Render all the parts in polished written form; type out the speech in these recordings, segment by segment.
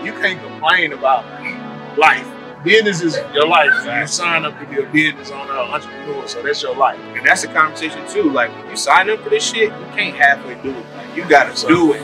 You can't complain about life. Business is your life. So you sign up to be a business owner, or entrepreneur, so that's your life. And that's a conversation too. Like when you sign up for this shit, you can't halfway do it. Like, you gotta do it.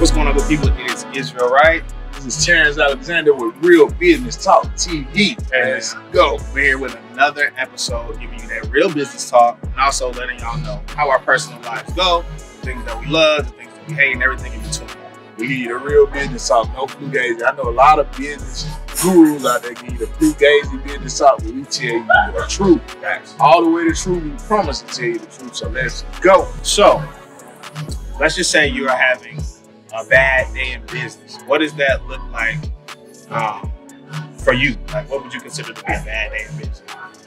What's going on with people? It is Yisrael, right? This is Terrence with Real Business Talk TV. Let's go. We're here with another episode giving you that real business talk and also letting y'all know how our personal lives go, the things that we love, the things that we hate, and everything in between. We need a real business talk, no fugazi. I know a lot of business gurus out there give you the fugazi business talk, but we tell you the truth. Facts. All the way to truth, we promise to tell you the truth, so let's go. So, let's just say you are having a bad day in business. What does that look like for you? Like, what would you consider to be a bad day in business?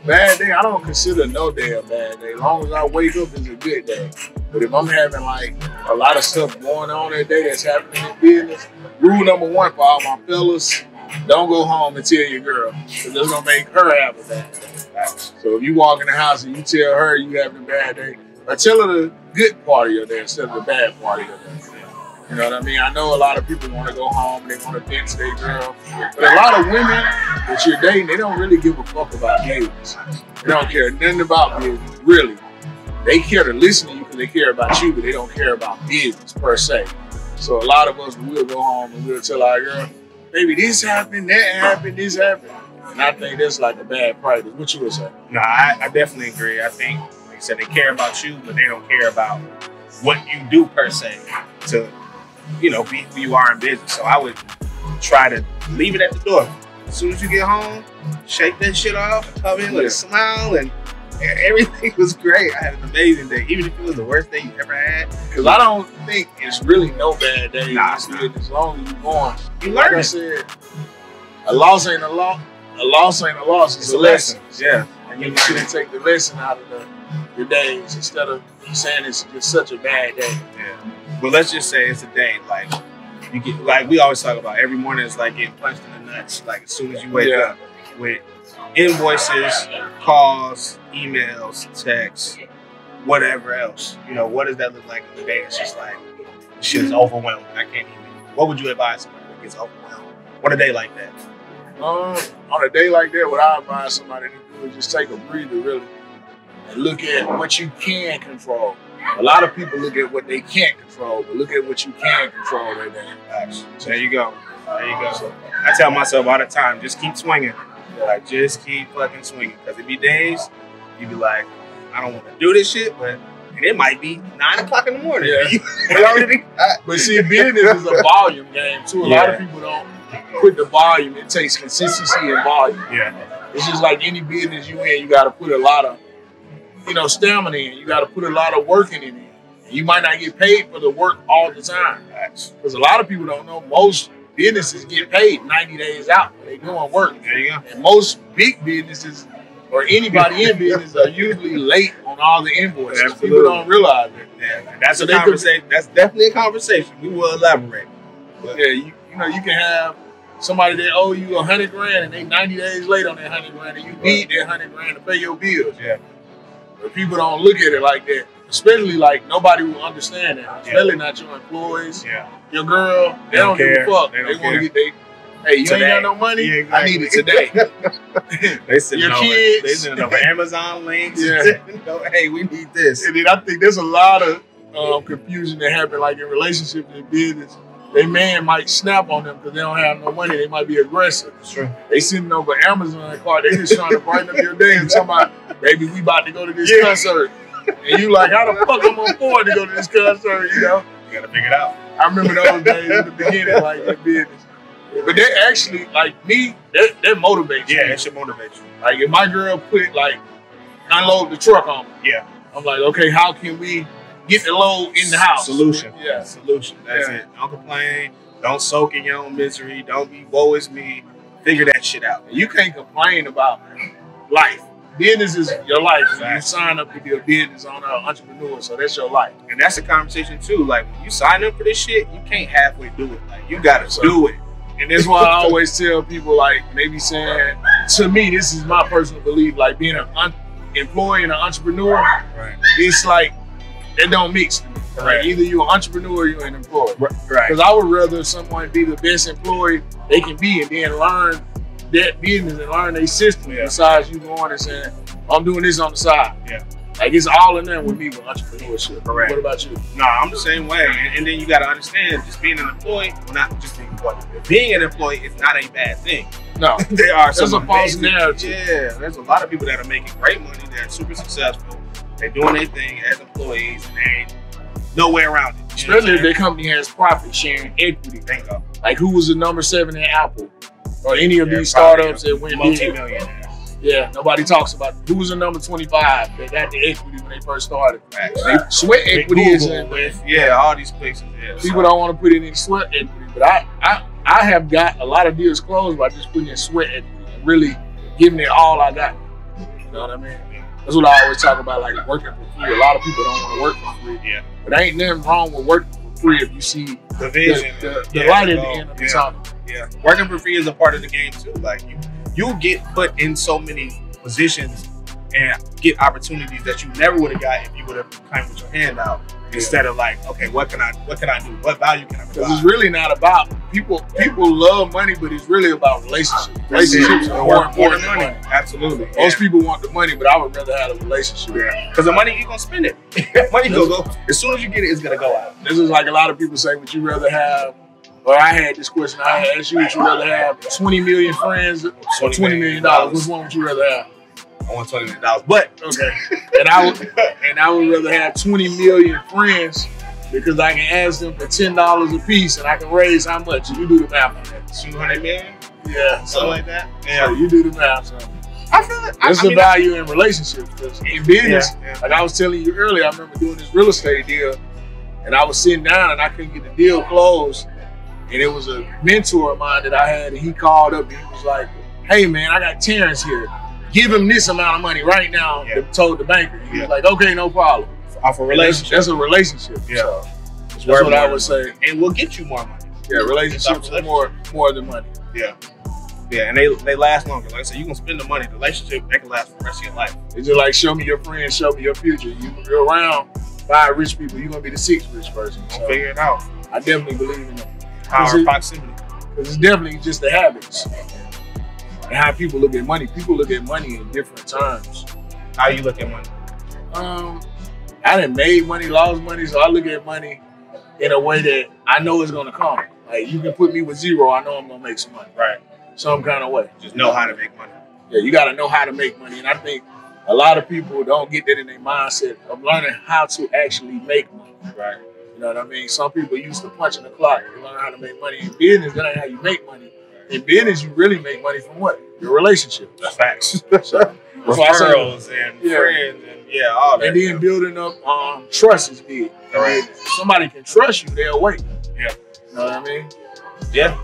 Bad day, I don't consider no day a bad day. As long as I wake up, it's a good day. But if I'm having like a lot of stuff going on that day that's happening in business, rule number one for all my fellas, don't go home and tell your girl, because that's gonna make her have a bad day. So if you walk in the house and you tell her you having a bad day, or tell her the good part of your day instead of the bad part of your day. You know what I mean? I know a lot of people want to go home and they want to dance their girl. But a lot of women that you're dating, they don't really give a fuck about business. They don't care nothing about business, really. They care to listen to you because they care about you, but they don't care about business per se. So a lot of us will go home and we'll tell our girl, baby, this happened, that happened, this happened. And I think that's like a bad practice. What you would say? No, I definitely agree. I think, like I said, they care about you, but they don't care about what you do per se to, you know, be who you are in business. So I would try to leave it at the door. As soon as you get home, shake that shit off, come in with a smile, and everything was great. I had an amazing day, even if it was the worst day you ever had. Because I don't think it's really no bad day. As long as you're going. You learn. Like I said, a loss ain't a loss. A loss ain't a loss. It's a lesson. Yeah. And you shouldn't take the lesson out of your days instead of saying it's just such a bad day. Yeah. But let's just say it's a day like you get, like we always talk about, every morning is like getting punched in the nuts. Like as soon as you wake up with invoices, calls, emails, texts, whatever else. You know, what does that look like in the day? It's just like shit is overwhelming. I can't even. What would you advise somebody that gets overwhelmed on a day like that? On a day like that, what I advise somebody to do is just take a breather, really, and look at what you can control. A lot of people look at what they can't control, but look at what you can control right there. So there you go. There you go. So I tell myself all the time, just keep swinging. Like, just keep fucking swinging. Because it be days, you be like, I don't want to do this shit, but and it might be 9 o'clock in the morning. Yeah. But see, business is a volume game, too. A lot of people don't put the volume. It takes consistency and volume. Yeah. It's just like any business you in, you got to put a lot of, stamina in. You got to put a lot of work in it. You might not get paid for the work all the time. Because a lot of people don't know, most businesses get paid 90 days out when they're doing work. There you go. And most big businesses or anybody in business are usually late on all the invoices. Absolutely. People don't realize it. Yeah, that's a conversation. That's definitely a conversation. We will elaborate. But yeah, you can have somebody that owe you $100 grand and they 90 days late on that $100 grand, and you need that $100 grand to pay your bills. Yeah. But people don't look at it like that. Especially like nobody will understand that. Especially not your employees. Yeah. Your girl, they don't give a fuck. They want to get hey, you today. Ain't got no money? Yeah, exactly. I need it today. They sending your kids. They sending over Amazon links. Yeah. Hey, we need this. And then I think there's a lot of confusion that happen like in relationships and business. They man might snap on them because they don't have no money. They might be aggressive. Sure. They sitting over Amazon card. They just trying to brighten up your day and talking about, baby, we about to go to this concert. And you like, how the fuck I'm gonna afford to go to this concert, You gotta figure it out. I remember those days in the beginning, like in business. But that actually, like me, that motivates me. Yeah, that should motivate you. Like if my girl unload the truck on me. Yeah. I'm like, okay, how can we get the load in the house? Solution. Yeah. Solution. That's it. Don't complain. Don't soak in your own misery. Don't be woe is me. Figure that shit out. You can't complain about life. Business is your life. Exactly. You sign up to be a business owner or entrepreneur, so that's your life. And that's a conversation too. Like when you sign up for this shit, you can't halfway do it. Like you gotta do it. And that's why I always tell people, like, maybe saying, to me, this is my personal belief, like being an employee and an entrepreneur, it's like, they don't mix to me. Like either you're an entrepreneur or you're an employee. Right. Because I would rather someone be the best employee they can be and then learn that business and learn their system besides you going and saying, I'm doing this on the side. Yeah. Like it's all in there with me with entrepreneurship. Correct. What about you? No, I'm the same way. And then you got to understand, just being an employee, well, not just being an employee. Being an employee is not a bad thing. No. There are There's some a false amazing, narrative. yeah, there's a lot of people that are making great money, they're super successful, they're doing their thing as employees, and there ain't no way around it. Especially if their company has profit sharing equity. Bingo. Like who was the number 7 at Apple? Or any of these startups that went big. Multi-millionaire. Yeah, nobody talks about who was the number 25 that got the equity when they first started. Right. Sweat equity is in with, all these places. Yeah, people don't want to put in any sweat equity, but I have got a lot of deals closed by just putting in sweat equity and really giving it all I got. You know what I mean? That's what I always talk about, like working for free. A lot of people don't want to work for free. Yeah. But ain't nothing wrong with working for free if you see the vision, the light at the end of the tunnel. Yeah, working for free is a part of the game too. Like you get put in so many positions and get opportunities that you never would have got if you would have come with your hand out. Instead of like, okay, what can I do? What value can I provide? Because it's really not about people love money, but it's really about relationships. Relationships are more important than money. Absolutely. Most people want the money, but I would rather have a relationship. Yeah. Because the money, you're gonna spend it. Money go. As soon as you get it, it's gonna go out. This is like a lot of people say, would you rather have, or I had this question, I had asked you, would you rather have 20 million friends or $20 million? Which one would you rather have? I want $20 million, but okay. And I would rather have 20 million friends because I can ask them for $10 a piece and I can raise how much? You do the math on that. 200 million? Yeah, something like that. Yeah, so you do the math. So. I feel it. There's a value in relationships. In business, like I was telling you earlier, I remember doing this real estate deal, and I was sitting down and I couldn't get the deal closed. And it was a mentor of mine that I had, and he called up and he was like, "Hey man, I got Terrence here. Give him this amount of money right now." Told the banker. He was like, "Okay, no problem." Off a relationship. That's a relationship. Yeah. So that's what I would say. And we'll get you more money. Yeah, relationships are more than money. Yeah. Yeah, and they last longer. Like I said, you can spend the money. The relationship, they can last for the rest of your life. It's just like, show me your friends, show me your future. You're around 5 rich people, you're gonna be the 6th rich person. So figure it out. I definitely believe in that. Power of proximity. Because it's definitely just the habits and how people look at money. People look at money in different terms. How you look at money? I done made money, lost money, so I look at money in a way that I know it's gonna come. Like you can put me with 0, I know I'm gonna make some money. Right. Some kind of way. Just know how to make money. Yeah, you gotta know how to make money. And I think a lot of people don't get that in their mindset of learning how to actually make money. Right. You know what I mean? Some people used to punch in the clock and learn how to make money. In business, that ain't how you make money. In business, you really make money from what? Your relationship. That's facts. So, referrals and friends and all that. And then building up trust is big. Right. If somebody can trust you, they'll wait. Yeah. You know what I mean? Yeah.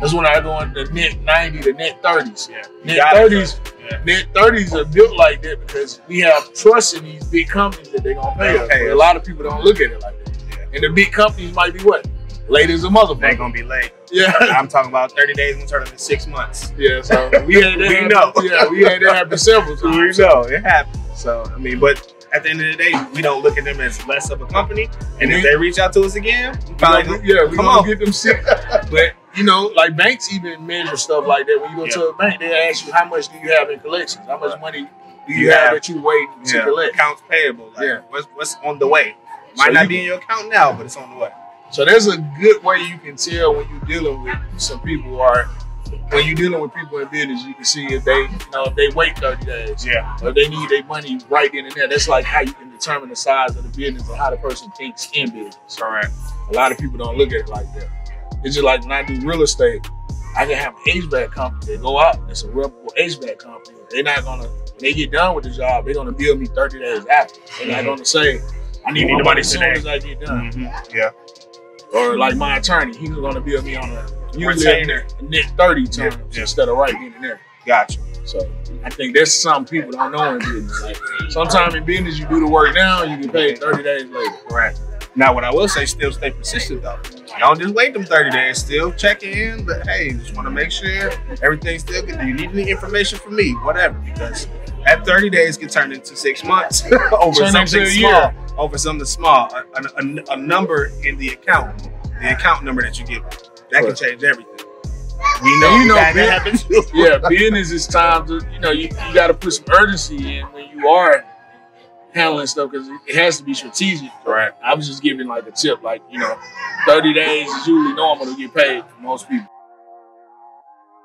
That's when I go into net 90 to net 30s. Yeah. Net 30s are built like that because we have trust in these big companies that they're gonna pay us. But a lot of people don't look at it like that. Yeah. And the big companies might be what? Late as a motherfucker. They're gonna be late. Yeah. I'm talking about 30 days and turning to 6 months. Yeah, so we had that happen. Yeah, we had that happen several times. We know, it happens. So, I mean, but at the end of the day, we don't look at them as less of a company. And if they reach out to us again, we're gonna get them sick. But you know, like banks even measure stuff like that. When you go to a bank, they ask you how much do you have in collections? How much money do you have that you wait to collect? Accounts payable. Like, what's on the way? Might not be in your account now, but it's on the way. So there's a good way you can tell when you're dealing with some people, or when you're dealing with people in business, you can see if they, if they wait 30 days, or if they need their money right then and there. That's like how you can determine the size of the business and how the person thinks in business. All right. A lot of people don't look at it like that. It's just like when I do real estate, I can have an HVAC company. They go out, it's a reputable HVAC company. They're not gonna, when they get done with the job, they're gonna bill me 30 days after. They're not gonna say, I need my money as soon as I get done. Yeah. Or like my attorney, he's gonna bill me on a usually net 30 terms instead of right then and there. Gotcha. So I think that's something people don't know in business. Like sometimes in business you do the work now, you get paid 30 days later. Right. Now what I will say, still stay persistent though. Don't just wait them 30 days, still check in, but hey, just wanna make sure everything's still good. Do you need any information from me? Whatever, because that 30 days can turn into 6 months over something small. over something small, a number in the account number that you give, that can change everything. We know, that happens. Yeah, business is time to, you got to put some urgency in when you are handling stuff because it has to be strategic. Right. I was just giving like a tip, 30 days is usually normal to get paid for most people.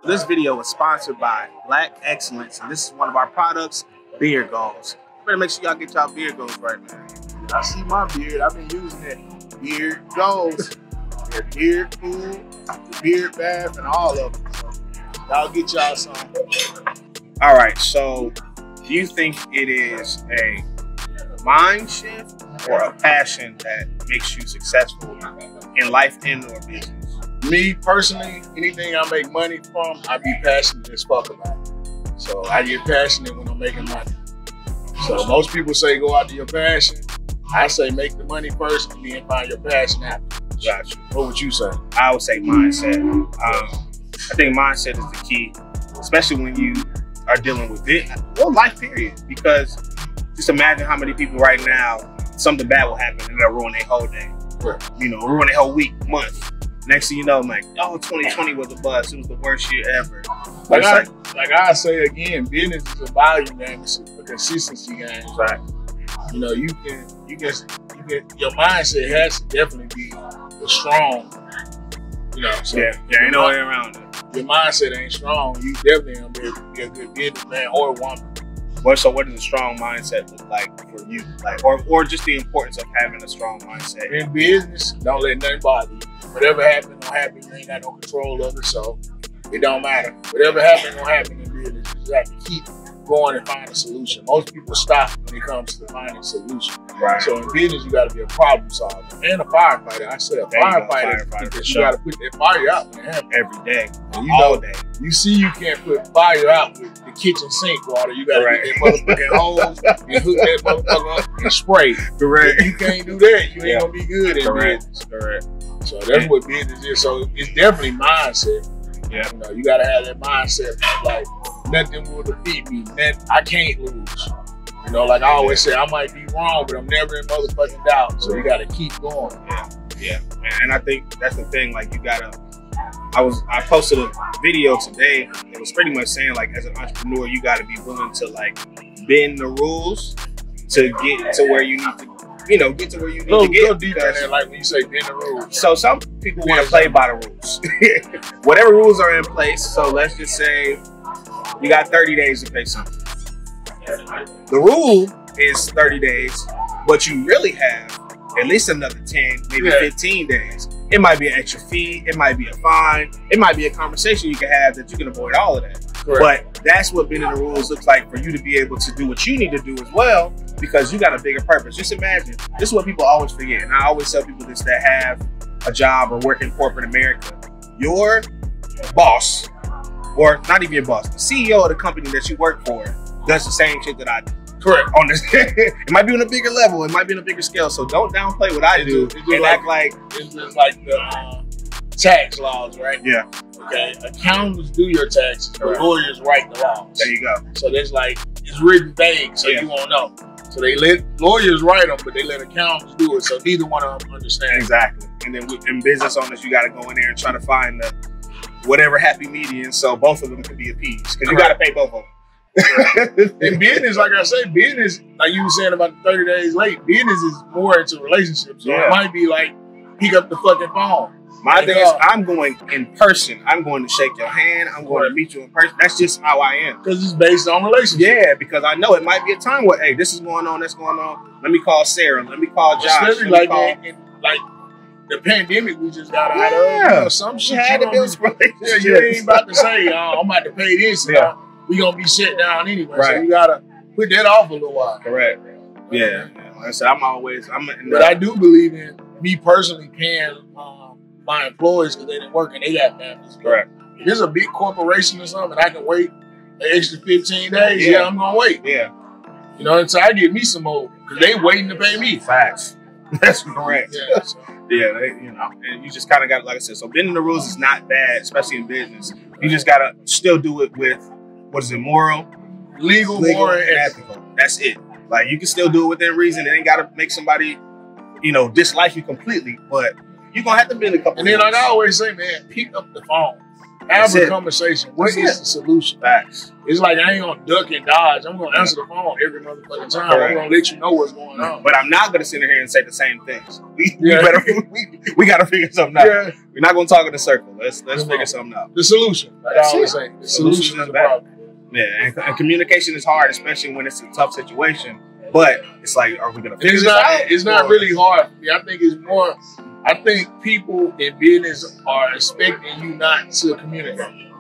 This video was sponsored by Black Excellence, and this is one of our products, beard goals. You better make sure y'all get y'all beard goals right, man. I see my beard. I've been using it. Beard goals, the beard food, the beard bath, and all of them. So y'all get y'all some. All right, so do you think it is a mind shift or a passion that makes you successful in life and or business? Me personally, anything I make money from, I be passionate as fuck about it. So I get passionate when I'm making money. So most people say go after your passion. I say make the money first and then find your passion after. Gotcha. What would you say? I would say mindset. I think mindset is the key, especially when you are dealing with it. Well, life period. Because just imagine how many people right now, something bad will happen and they'll ruin their whole day. Right. Ruin their whole week, month. Next thing you know, I'm like, 2020 was a bust. It was the worst year ever. Like I say again, business is a volume game. It's a consistency game. Right. You can, your mindset has to definitely be strong. So ain't no way around it. Your mindset ain't strong, you definitely gonna be a good businessman or woman. So what does a strong mindset look like for you? Or just the importance of having a strong mindset? In business, don't let nothing bother you. Whatever happens, don't happen. You ain't got no control of it, so it don't matter. Whatever happens, don't happen in business. You just have to keep going and find a solution. Most people stop when it comes to finding a solution. Right. So in business, you got to be a problem solver and a firefighter. I said a firefighter because you got to put that fire out when it happens. Every day. And all day. You see you can't put fire out with the kitchen sink water. You got to get that motherfucking hose and hook that motherfucker up and spray. Correct. If you can't do that, you ain't going to be good in business. Correct. So that's what business is. So it's definitely mindset. Yeah. You got to have that mindset like nothing will defeat me. I can't lose. Like I always say, I might be wrong, but I'm never in motherfucking doubt. So you got to keep going. Yeah. And I think that's the thing. Like you gotta. I posted a video today. It was pretty much saying as an entrepreneur, you got to be willing to bend the rules to get to where you need to. Get to where you need to get. Go deeper in there, like when you say bend the rules. So some people want to play by the rules. Whatever rules are in place. So let's just say you got 30 days to pay something. The rule is 30 days, but you really have at least another 10, maybe 15 days. It might be an extra fee. It might be a fine. It might be a conversation you can have that you can avoid all of that. Correct. But that's what bending the rules looks like for you to be able to do what you need to do as well, because you got a bigger purpose. Just imagine, this is what people always forget. And I always tell people this that have a job or work in corporate America. Your boss, or not even your boss, the CEO of the company that you work for does the same shit that I do. Correct. On this, it might be on a bigger level. It might be on a bigger scale. So don't downplay what I do and act like it's just like the tax laws, right? Yeah. Okay. Accountants do your taxes. The lawyers write the laws. There you go. So there's it's written vague, so you won't know. So they let lawyers write them, but they let accountants do it. So neither one of them understand. Exactly. And then in business owners, you got to go in there and try to find the whatever happy median, so both of them can be appeased, because you got to pay both of them. In business, like I say, business, like you were saying about the 30 days late, business is more into relationships. So it might be pick up the fucking phone. My thing is, I'm going in person. I'm going to shake your hand. I'm going to meet you in person. That's just how I am. Because it's based on relationships. Yeah, because I know it might be a time where, hey, this is going on, that's going on. Let me call Sarah. Let me call Josh. Especially the pandemic we just got out of. Some shit had to build relationships. You ain't about to say, I'm about to pay this. We gonna be shut down anyway, so you gotta put that off a little while. Correct. Yeah. Like I said, but I do believe in me personally paying my employees because they didn't work and they got families. Correct. If there's a big corporation or something, I can wait an extra 15 days. I'm gonna wait. Yeah. So I get me some more because they waiting to pay me. Facts. That's correct. Yeah. So. Yeah, and you just kind of got, like I said, so bending the rules is not bad, especially in business. You just gotta still do it with, what is it, moral, legal, moral, and ethical. That's it. Like, you can still do it within reason. It ain't got to make somebody, you know, dislike you completely, but you're going to have to bend a couple. And then, like I always say, man, pick up the phone. Have a conversation. What is the solution? Facts. It's like I ain't gonna duck and dodge. I'm gonna answer the phone every motherfucking time. I'm gonna let you know what's going on. But I'm not gonna sit in here and say the same things. We gotta figure something out. Yeah. We're not gonna talk in a circle. Let's figure something out. The solution. Like I always say, the solution is the problem. Yeah, and communication is hard, especially when it's a tough situation. But it's like, are we gonna figure this out? It's not really hard for me. I think it's more. I think people in business are expecting you not to communicate.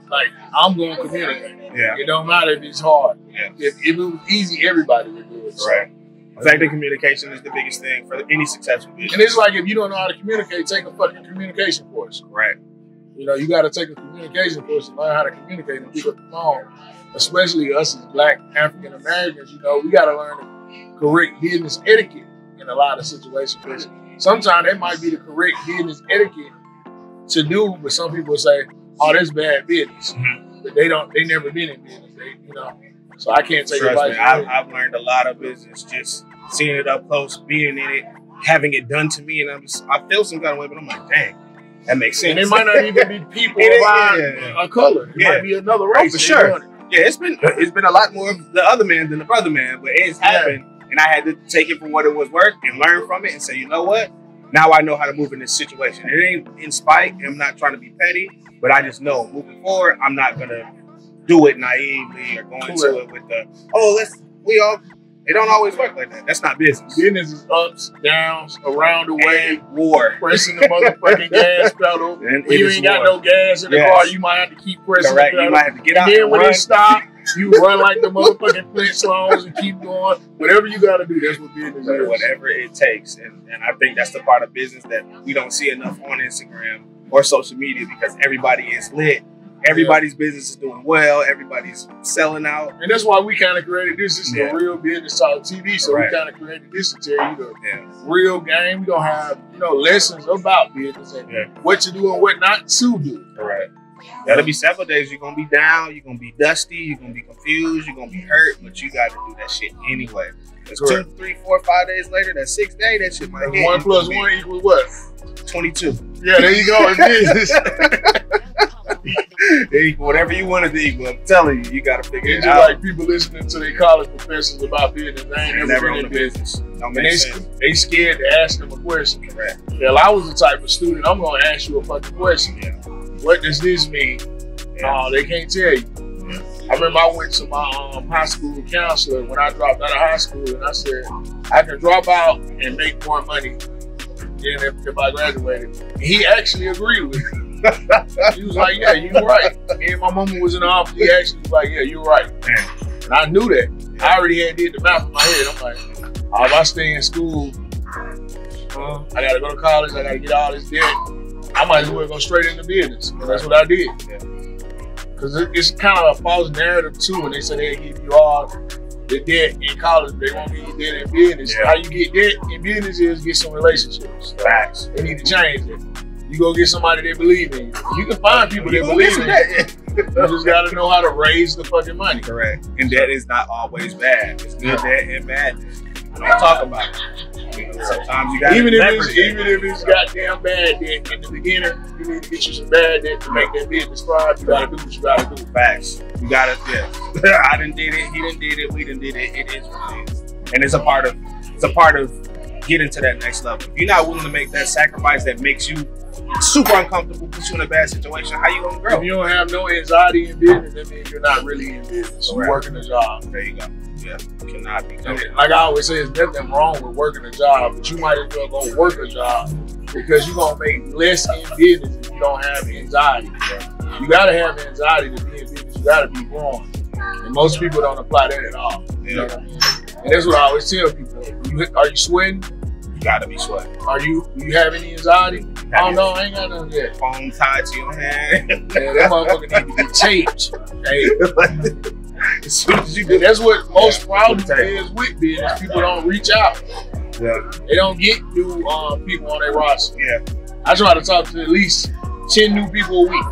Like, I'm going to communicate. Yeah. It don't matter if it's hard. Yeah. If it was easy, everybody would do it. Right. Effective communication is the biggest thing for any successful business. And it's like, if you don't know how to communicate, take a fucking communication course. Right. You know, you got to take a communication course and learn how to communicate and pick up the phone. Especially us as Black African Americans, you know, we got to learn the correct business etiquette in a lot of situations. Sometimes that might be the correct business etiquette to do, but some people say, "Oh, that's bad business." But they never been in business, you know. So I can't take advice. I've learned a lot of business just seeing it up close, being in it, having it done to me, and I feel some kind of way, but I'm like, dang, that makes sense. And it might not even be people of a color. It might be another race. For sure. Yeah, it's been a lot more of the other man than the brother man, but it's happened. And I had to take it for what it was worth and learn from it and say, you know what? Now I know how to move in this situation. It ain't in spite. I'm not trying to be petty, but I just know moving forward, I'm not going to do it naively or go into it with the, it don't always work like that. That's not business. Business is ups, downs, around the way, war. Pressing the motherfucking gas pedal. And when you ain't got no gas in the car, you might have to keep pressing the pedal. You might have to get out and then when it stops, you run like the motherfucking Flintstones and keep going. Whatever you got to do, that's what business is. Whatever it takes. And I think that's the part of business that we don't see enough on Instagram or social media because everybody is lit. Everybody's business is doing well. Everybody's selling out. And that's why we kind of created this. This is a real business talk TV. So we kind of created this to tell you the real game. We're going to have, lessons about business and what to do and what not to do. Right. That'll be several days. You're going to be down. You're going to be dusty. You're going to be confused. You're going to be hurt. But you got to do that shit anyway. It's 2, 3, 4, 5 days later, that 6th day, that shit might hit. 1 plus 1 equals what? 22. Yeah, there you go. It is. Whatever you want it to equal, I'm telling you, you got to figure it out. Just like people listening to their college professors about business, they ain't never been in business. They scared to ask them a question. Right. Well, I was the type of student, I'm going to ask you a fucking question. Yeah. What does this mean? Yeah. They can't tell you. Yeah. I remember I went to my high school counselor when I dropped out of high school, and I said, I can drop out and make more money than if I graduated. And he actually agreed with me. He was like, yeah, you're right. Me and my mama was in the office. He actually was like, yeah, you're right. And I knew that. I already had did the math in my head. I'm like, if I stay in school, I got to go to college. I got to get all this debt. I might as well go straight into business. And that's what I did. Because it's kind of a false narrative, too, when they say they give you all the debt in college, they won't give you debt in business. How you get debt in business is get some relationships. Facts. They need to change it. You go get somebody that believe in you. You can find people that believe in you. You just got to know how to raise the fucking money. Correct. And debt is not always bad. It's good debt and bad debt. Don't talk about it. Sometimes you got to even if it's goddamn bad debt in the beginning, you need to get you some bad debt to make that business thrive. You got to do what you got to do. Facts. You got to, I done did it. He done did it. We done did it. It is what it is. And it's a part of getting to that next level. If you're not willing to make that sacrifice that makes you super uncomfortable, puts you in a bad situation, how you gonna grow? If you don't have no anxiety in business, that means you're not really in business. You're working a job. There you go. Yeah, you cannot be. Like I always say, there's nothing wrong with working a job, but you might as well go work a job because you're gonna make less in business if you don't have anxiety. You gotta have anxiety to be in business. You gotta be growing, and most people don't apply that at all. You know what I mean? And that's what I always tell people. Are you sweating? You gotta be sweating. Do you have any anxiety? Oh no, I ain't got none of that. Phone tied to your hand. Yeah, that motherfucker need to be taped. Hey. As soon as you do, that's what most problems is with business. People don't reach out. Yeah. They don't get new people on their roster. Yeah. I try to talk to at least 10 new people a week.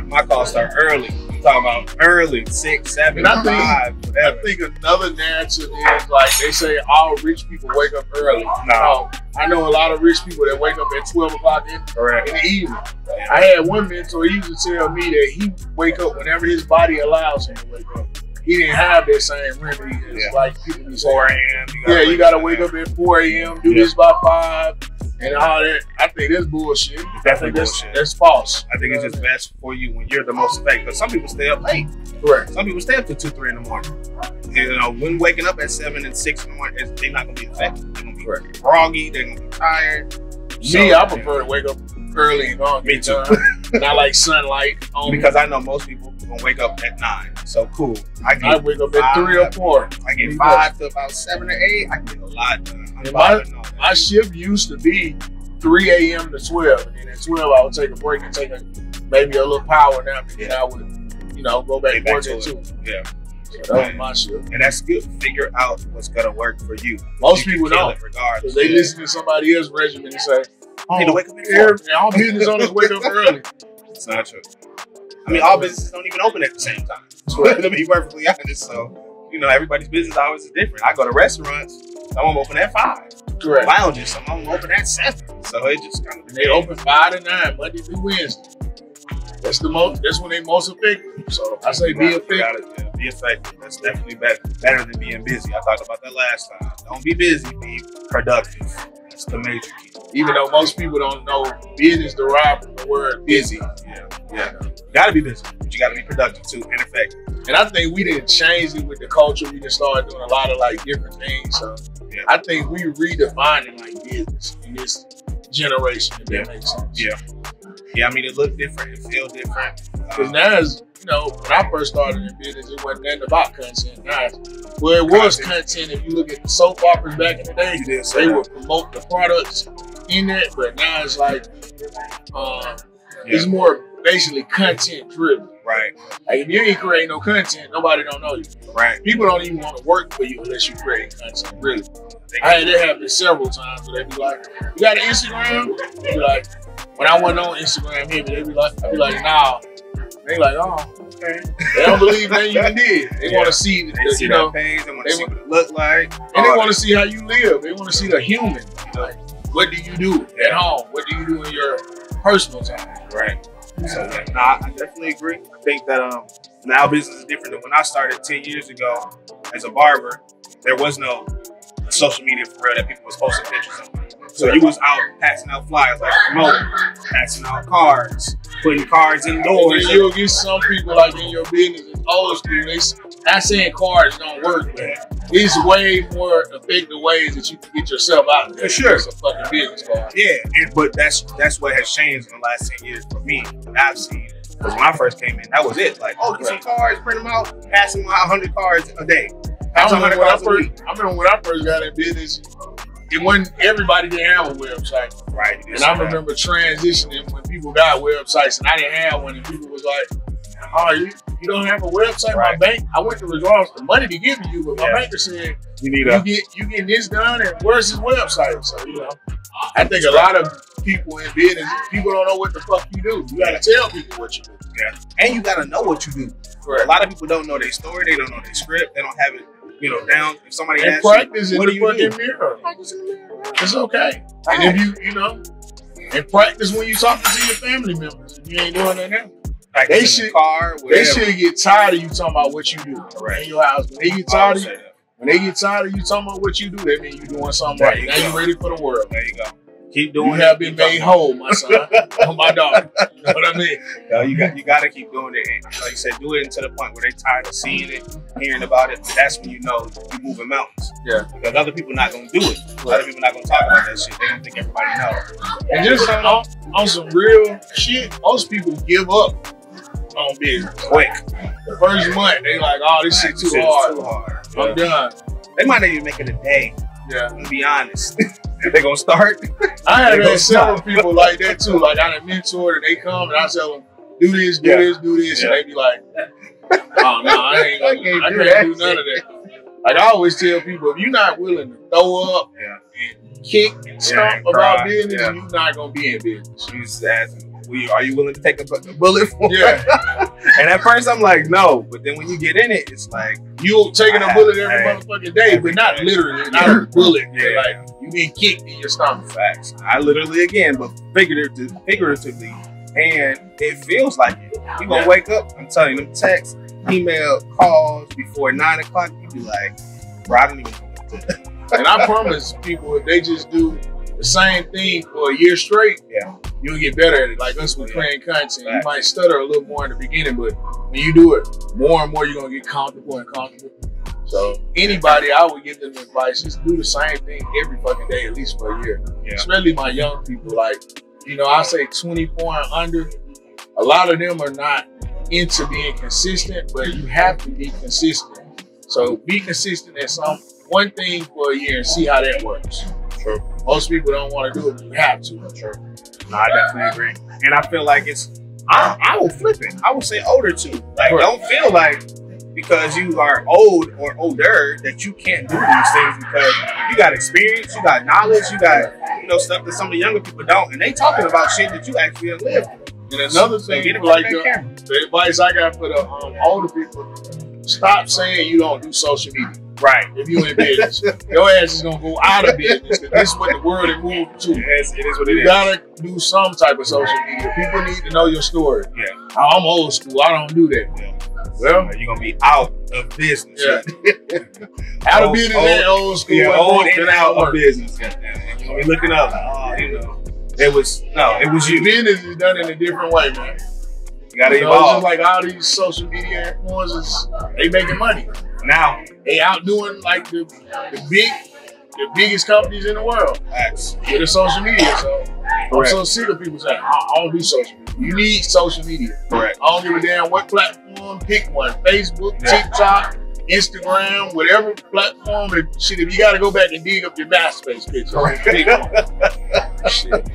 My calls start early. I'm talking about early, 6, 7, 5. whatever. I think another narrative is like they say all rich people wake up early. No. I know a lot of rich people that wake up at 12 o'clock in the evening. Yeah. I had one mentor, he used to tell me that he wake up whenever his body allows him to wake up. He didn't have that same remedy as like people be saying. 4 a.m. You gotta wake up at 4 a.m., do this by 5, and all that. I think that's bullshit. It's definitely bullshit. That's false. I think it's just best for you when you're the most effective. Because some people stay up late. Correct. Some people stay up till 2, 3 in the morning. You know, when waking up at 7 and 6 in the morning, they're not gonna be effective. They're gonna be groggy. They're gonna be tired. Me, I prefer to wake up early and on. Me too. Not like sunlight. Because I know most people gonna wake up at 9. So cool. I wake up at 3 or 4. I get 5 to about 7 or 8. I get a lot done. My shift used to be 3 a.m. to 12, and then at 12 I would take a break and take maybe a little power nap, and then I would, go back to work at 2. Yeah. So that was my shift. And that's good. Figure out what's gonna work for you. Most people don't. Regardless. They listen to somebody else's regimen and say, "Oh, need to wake up at 4." All business owners wake up early. It's not true. I mean, all businesses don't even open at the same time. To be perfectly honest, so everybody's business hours is different. I go to restaurants, some of them open at 5. Correct. Lounges, some of them open at 7. So it just kind of they open 5 to 9 Monday through Wednesday. That's when they most effective. So I say be effective. Be effective. That's definitely better than being busy. I talked about that last time. Don't be busy. Be productive. That's the major key. Even though most people don't know, business derived from the word busy. Yeah. You gotta be busy, but you gotta be productive too and effective. And I think we didn't change it with the culture. We just started doing a lot of different things. So I think we redefining business in this generation. If that makes sense. Yeah. I mean, it looked different. It feel different. Because now, when I first started in business, it wasn't nothing about content. Now, it was content. If you look at the soap operas back in the day, they would promote the products in it. But now it's it's more basically content driven. Right. If you ain't creating no content, nobody don't know you. Right. People don't even want to work for you unless you create content. Really. I had that happen several times where they be like, "You got an Instagram?" They be like, when I wasn't on Instagram here, they be like, I'd be like, "Nah." They like, "Oh, okay." They don't believe that you did. They want to see that page. They want to see what it look like. And they want to see how you live. They want to see the human. What do you do at home? What do you do in your personal time? Right. So, I definitely agree. I think that now business is different than when I started 10 years ago as a barber. There was no social media for real that people was posting pictures of. So you was out passing out flyers, promoting, passing out cards, putting cards indoors. And you'll get some people in your business, old school. They not saying cards don't work, but it's way more effective ways that you can get yourself out there. For sure. It's a fucking business card. Yeah, but that's what has changed in the last 10 years for me that I've seen. Because when I first came in, that was it. Get some cards, print them out, pass them out 100 cards a day. I remember when I first got in business, it wasn't everybody didn't have a website. Right. And I remember transitioning when people got websites and I didn't have one, and people was like, "Oh, you don't have a website?" Right. My bank, I went to withdraw some money to give you, but my banker said, you getting this done, and where's his website? So I think a lot of people in business, people don't know what the fuck you do. You gotta tell people what you do. Yeah. And you gotta know what you do. Right. A lot of people don't know their story, they don't know their script, they don't have it down. If somebody asks practice you, in the fucking mirror. It's okay. Right. And if and practice when you're talking to your family members. If you ain't doing that now. They should get tired of you talking about what you do in your house. When they get tired of you talking about what you do, that means you're doing something right. Now you're ready for the world. There you go. Keep doing it. You have been made whole, my son. Or my daughter. You know what I mean? No, you got to keep doing it. And like you said, do it until the point where they're tired of seeing it, hearing about it. That's when you're moving mountains. Yeah. Because other people not going to do it. Other people not going to talk about that shit. They don't think everybody knows. And just on some real shit, most people give up on business quick. The first month, they like, "Oh, this shit too hard. I'm done." They might not even make it a day. Yeah. To be honest. They're going to start. I have had several people like that too. I done mentored and they come and I tell them, "Do this, do this, do this." And they be like, "Oh, no, I can't do none of that." I always tell people, if you're not willing to throw up kick, stump about cry, business, you're not gonna be in business. You just asking, are you willing to take a bullet for it? Yeah. And at first I'm like, no. But then when you get in it, it's like you taking a bullet every motherfucking day, but not literally, not a bullet. Yeah. Like you being kicked in your stomach. Facts. I literally again, but figuratively, and it feels like it. You gonna wake up, I'm telling you, them texts, email, calls before 9 o'clock, you be like, bro, I don't even know what to do. And I promise people, if they just do the same thing for a year straight, you'll get better at it. Like us with playing content, you might stutter a little more in the beginning, but when you do it more and more, you're gonna get comfortable and comfortable. So anybody, I would give them advice, just do the same thing every fucking day, at least for a year. Especially my young people, like, you know, I say 24 and under, a lot of them are not into being consistent, but you have to be consistent. So be consistent at one thing for a year and see how that works. True. Most people don't want to do it, but you have to. True. No, I definitely agree. And I feel like I will flip it. I will say older too. Like, don't feel like because you are old or older that you can't do these things, because you got experience, you got knowledge, you got, you know, stuff that some of the younger people don't. And they talking about shit that you actually have lived. And another thing, like the advice I got for the older people, stop saying you don't do social media. Right. If you in business, your ass is gonna go out of business, because this is what the world has moved to. It is what it is. You gotta do some type of social media. People need to know your story. Yeah. I'm old school. I don't do that. Yeah. Well, you're gonna be out of business. Yeah. Out of business and old school. Yeah, old and out of business. And you're gonna be looking up, you know, it was you. Business is done in a different way, man. You gotta evolve. Just like all these social media influencers, they making money. Now they outdoing like the biggest companies in the world with the social media. So I'm so sick of people saying, I don't do social media. You need social media. Correct. I don't give a damn what platform, pick one. Facebook, TikTok, Instagram, whatever platform. Shit, if you gotta go back and dig up your MySpace picture, pick one. Shit.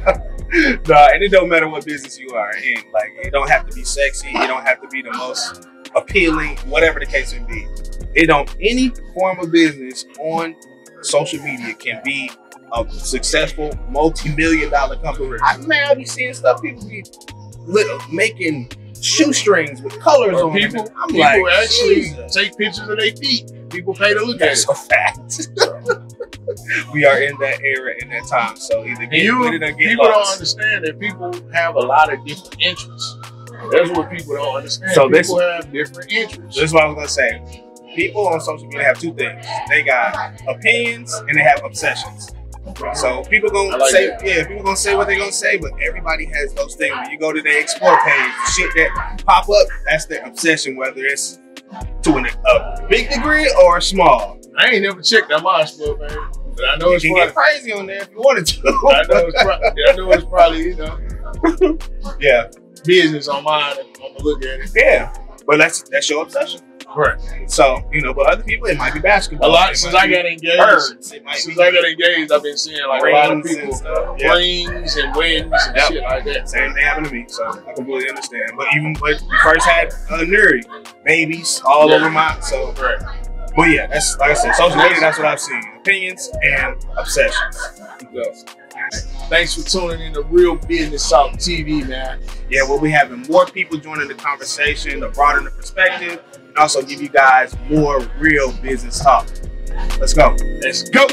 Nah, and it don't matter what business you are in. Like, it don't have to be sexy. It don't have to be the most appealing, whatever the case may be. Any form of business on social media can be a successful multi-million-dollar company. I be seeing stuff, people be making shoestrings with colors on people. I'm people like, actually Jesus. Take pictures of their feet. People pay to look at it. That's a fact. We are in that era, in that time. So either get with it or get people lost. don't understand that people have a lot of different interests. That's what people don't understand. So people have different interests. This is what I was gonna say. People on social media have two things. They got opinions and they have obsessions. So people gonna people gonna say what they're gonna say, but everybody has those things. When you go to their explore page, shit that pop up, that's their obsession, whether it's to a big degree or a small. I ain't never checked out my explore page, but I know it's you can get crazy on there if you wanted to. I know it's probably, you know, business on mine. I'm gonna look at it. Yeah, but that's your obsession. Correct. So, you know, but other people, it might be basketball. A lot since I got engaged. I've been seeing like a lot of people rings and wins and shit like that. Same thing happened to me, so I completely understand. But even when we first had Nuri, babies all over mine. So, but yeah, that's like I said, social media. That's what I've seen: opinions and obsessions. Thanks for tuning in to Real Business Talk TV, man. Yeah, we'll be having more people joining the conversation to broaden the perspective and also give you guys more real business talk. Let's go. Let's go.